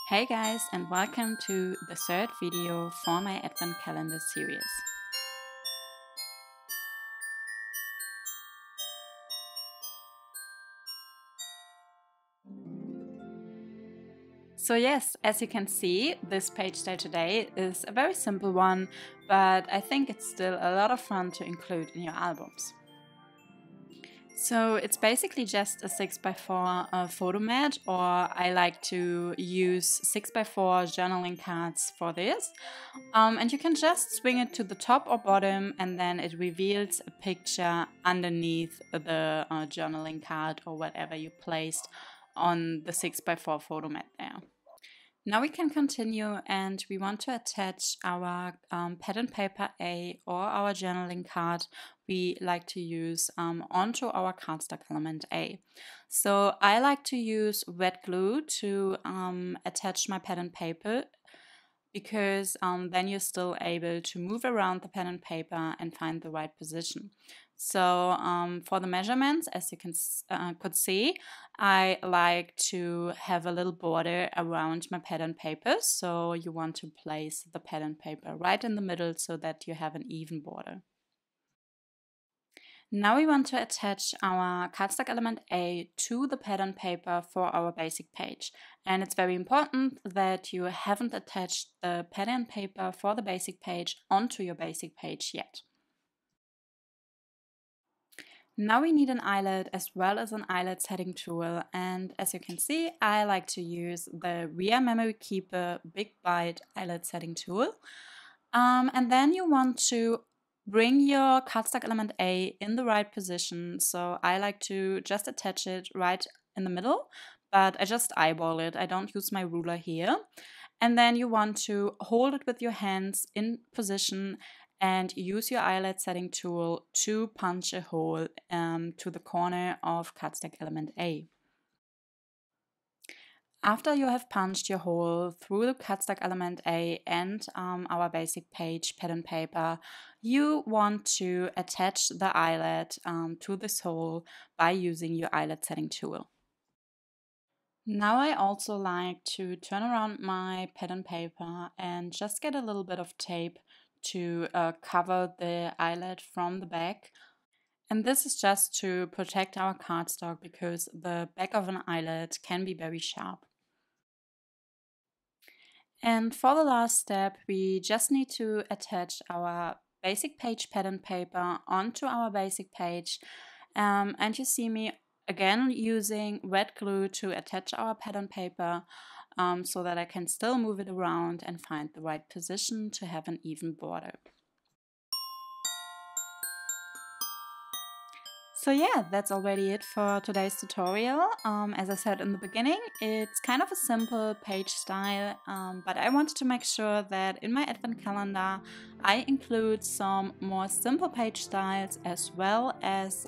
Hey guys, and welcome to the third video for my Advent calendar series. So yes, as you can see, this page style today is a very simple one, but I think it's still a lot of fun to include in your albums. So it's basically just a 6x4 photo mat, or I like to use 6x4 journaling cards for this. And you can just swing it to the top or bottom, and then it reveals a picture underneath the journaling card or whatever you placed on the 6x4 photo mat there. Now we can continue, and we want to attach our pattern paper A or our journaling card we like to use onto our cardstock element A. So I like to use wet glue to attach my pattern paper, because then you're still able to move around the pen and paper and find the right position. So for the measurements, as you could see, I like to have a little border around my pattern paper. So you want to place the pattern paper right in the middle so that you have an even border. Now we want to attach our cardstock element A to the pattern paper for our basic page. And it's very important that you haven't attached the pattern paper for the basic page onto your basic page yet. Now we need an eyelet as well as an eyelet setting tool, and as you can see, I like to use the Ria Memory Keeper Big Bite eyelet setting tool. And then you want to bring your cardstock element A in the right position. So I like to just attach it right in the middle, but I just eyeball it. I don't use my ruler here. And then you want to hold it with your hands in position and use your eyelet setting tool to punch a hole to the corner of cardstock element A. After you have punched your hole through the cardstock element A and our basic page pattern paper, you want to attach the eyelet to this hole by using your eyelet setting tool. Now I also like to turn around my pattern paper and just get a little bit of tape to cover the eyelet from the back. And this is just to protect our cardstock, because the back of an eyelet can be very sharp. And for the last step, we just need to attach our basic page pattern paper onto our basic page. And you see me again using wet glue to attach our pattern paper so that I can still move it around and find the right position to have an even border. So yeah, that's already it for today's tutorial. As I said in the beginning, it's kind of a simple page style, but I wanted to make sure that in my Advent calendar I include some more simple page styles as well as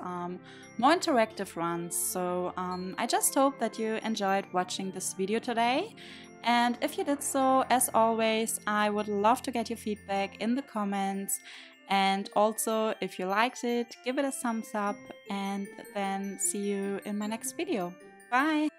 more interactive ones. So I just hope that you enjoyed watching this video today. And if you did so, as always, I would love to get your feedback in the comments. And also, if you liked it, give it a thumbs up, and then see you in my next video. Bye!